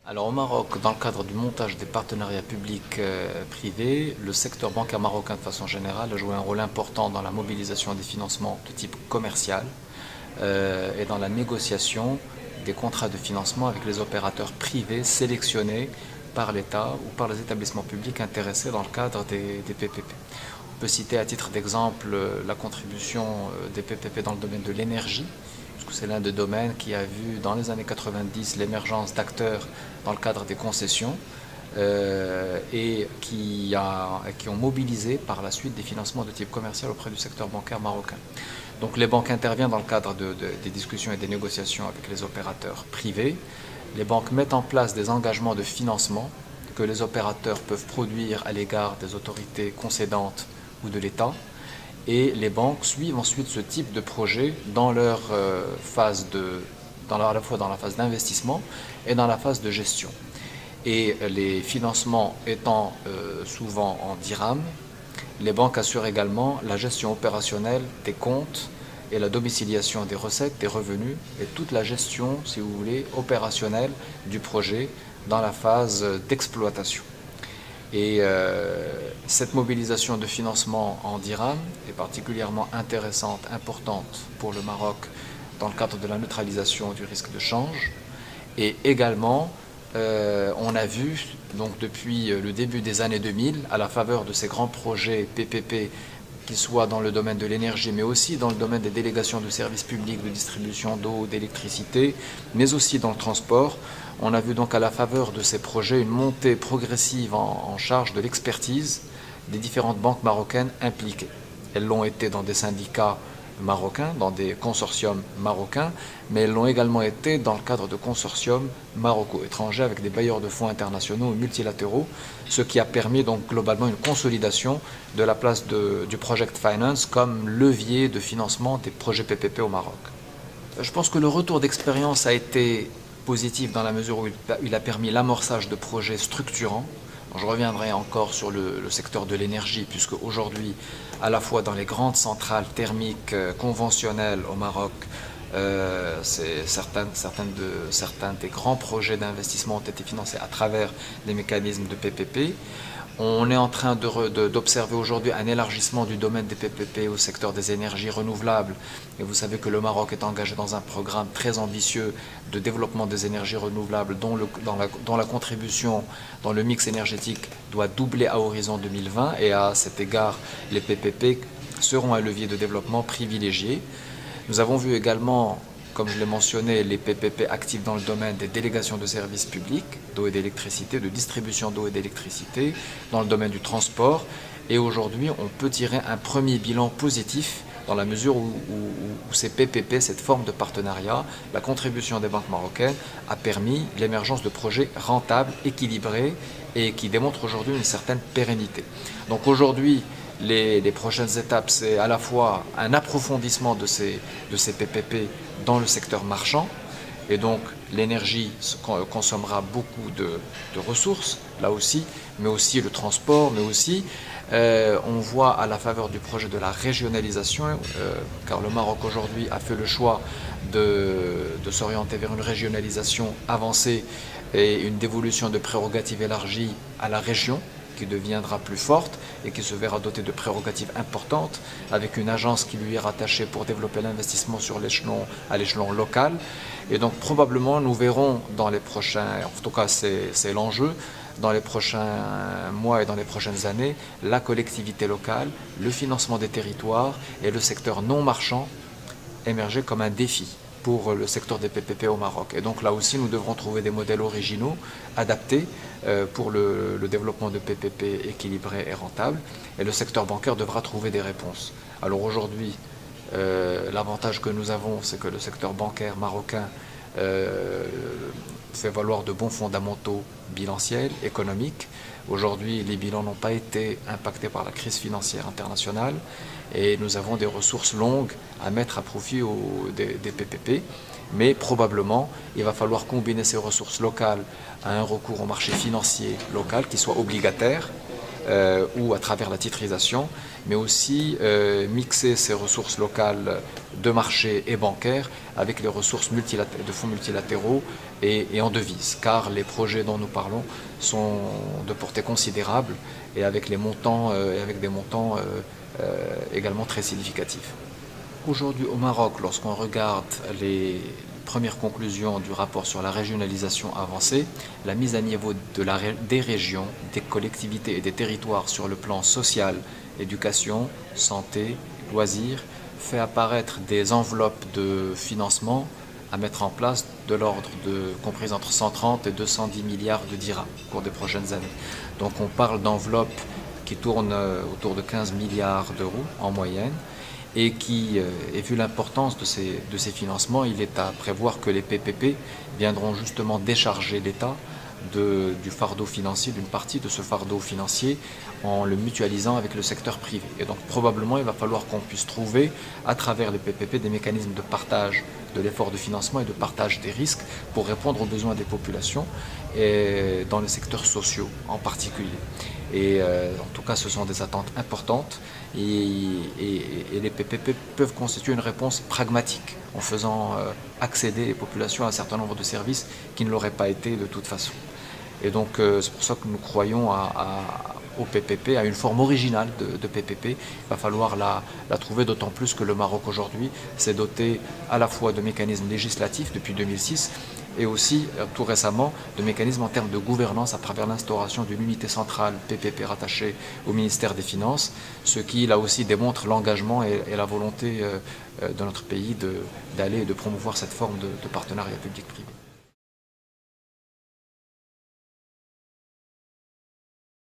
Alors au Maroc, dans le cadre du montage des partenariats publics-privés, le secteur bancaire marocain de façon générale a joué un rôle important dans la mobilisation des financements de type commercial et dans la négociation des contrats de financement avec les opérateurs privés sélectionnés par l'État ou par les établissements publics intéressés dans le cadre des PPP. On peut citer à titre d'exemple la contribution des PPP dans le domaine de l'énergie, puisque c'est l'un des domaines qui a vu dans les années 90 l'émergence d'acteurs dans le cadre des concessions et qui ont mobilisé par la suite des financements de type commercial auprès du secteur bancaire marocain. Donc les banques interviennent dans le cadre des discussions et des négociations avec les opérateurs privés. Les banques mettent en place des engagements de financement que les opérateurs peuvent produire à l'égard des autorités concédantes ou de l'État. Et les banques suivent ensuite ce type de projet dans leur à la fois dans la phase d'investissement et dans la phase de gestion. Et les financements étant souvent en dirham, les banques assurent également la gestion opérationnelle des comptes et la domiciliation des recettes, des revenus et toute la gestion, si vous voulez, opérationnelle du projet dans la phase d'exploitation. Et cette mobilisation de financement en dirham est particulièrement intéressante, importante pour le Maroc dans le cadre de la neutralisation du risque de change. Et également, on a vu, donc depuis le début des années 2000, à la faveur de ces grands projets PPP, qu'ils soient dans le domaine de l'énergie, mais aussi dans le domaine des délégations de services publics, de distribution d'eau, d'électricité, mais aussi dans le transport, on a vu donc à la faveur de ces projets une montée progressive en charge de l'expertise des différentes banques marocaines impliquées. Elles l'ont été dans des syndicats marocains, dans des consortiums marocains, mais elles l'ont également été dans le cadre de consortiums maroco-étrangers avec des bailleurs de fonds internationaux ou multilatéraux, ce qui a permis donc globalement une consolidation de la place du Project Finance comme levier de financement des projets PPP au Maroc. Je pense que le retour d'expérience a été positif dans la mesure où il a permis l'amorçage de projets structurants. Je reviendrai encore sur le secteur de l'énergie, puisque aujourd'hui, à la fois dans les grandes centrales thermiques conventionnelles au Maroc, certains des grands projets d'investissement ont été financés à travers des mécanismes de PPP. On est en train d'observer aujourd'hui un élargissement du domaine des PPP au secteur des énergies renouvelables. Et vous savez que le Maroc est engagé dans un programme très ambitieux de développement des énergies renouvelables dont la contribution dans le mix énergétique doit doubler à horizon 2020. Et à cet égard, les PPP seront un levier de développement privilégié. Nous avons vu également, comme je l'ai mentionné, les PPP actifs dans le domaine des délégations de services publics, d'eau et d'électricité, de distribution d'eau et d'électricité, dans le domaine du transport. Et aujourd'hui, on peut tirer un premier bilan positif dans la mesure où ces PPP, cette forme de partenariat, la contribution des banques marocaines a permis l'émergence de projets rentables, équilibrés et qui démontrent aujourd'hui une certaine pérennité. Donc aujourd'hui, les prochaines étapes, c'est à la fois un approfondissement de ces PPP dans le secteur marchand, et donc l'énergie consommera beaucoup de ressources, là aussi, mais aussi le transport, mais aussi on voit à la faveur du projet de la régionalisation, car le Maroc aujourd'hui a fait le choix de s'orienter vers une régionalisation avancée et une dévolution de prérogatives élargies à la région, qui deviendra plus forte et qui se verra dotée de prérogatives importantes, avec une agence qui lui est rattachée pour développer l'investissement à l'échelon local. Et donc probablement nous verrons dans les prochains, en tout cas c'est l'enjeu, dans les prochains mois et dans les prochaines années, la collectivité locale, le financement des territoires et le secteur non marchand émerger comme un défi pour le secteur des PPP au Maroc. Et donc là aussi, nous devrons trouver des modèles originaux, adaptés pour le développement de PPP équilibrés et rentables. Et le secteur bancaire devra trouver des réponses. Alors aujourd'hui, l'avantage que nous avons, c'est que le secteur bancaire marocain fait valoir de bons fondamentaux bilanciels, économiques. Aujourd'hui, les bilans n'ont pas été impactés par la crise financière internationale et nous avons des ressources longues à mettre à profit des PPP. Mais probablement, il va falloir combiner ces ressources locales à un recours au marché financier local qui soit obligataire ou à travers la titrisation, mais aussi mixer ces ressources locales de marché et bancaires avec les ressources de fonds multilatéraux et en devises, car les projets dont nous parlons sont de portée considérable et avec des montants également très significatifs. Aujourd'hui au Maroc, lorsqu'on regarde les premières conclusions du rapport sur la régionalisation avancée, la mise à niveau des régions, des collectivités et des territoires sur le plan social, éducation, santé, loisirs, fait apparaître des enveloppes de financement à mettre en place de l'ordre compris entre 130 et 210 milliards de dirhams au cours des prochaines années. Donc on parle d'enveloppes qui tournent autour de 15 milliards d'euros en moyenne, et vu l'importance de ces financements, il est à prévoir que les PPP viendront justement décharger l'État du fardeau financier, d'une partie de ce fardeau financier, en le mutualisant avec le secteur privé. Et donc probablement il va falloir qu'on puisse trouver à travers les PPP des mécanismes de partage de l'effort de financement et de partage des risques pour répondre aux besoins des populations et dans les secteurs sociaux en particulier. Et en tout cas ce sont des attentes importantes et les PPP peuvent constituer une réponse pragmatique en faisant accéder les populations à un certain nombre de services qui ne l'auraient pas été de toute façon. Et donc c'est pour ça que nous croyons au PPP, à une forme originale de PPP. Il va falloir la trouver, d'autant plus que le Maroc aujourd'hui s'est doté à la fois de mécanismes législatifs depuis 2006 et aussi tout récemment de mécanismes en termes de gouvernance à travers l'instauration d'une unité centrale PPP rattachée au ministère des Finances, ce qui là aussi démontre l'engagement et la volonté de notre pays d'aller et de promouvoir cette forme de partenariat public-privé.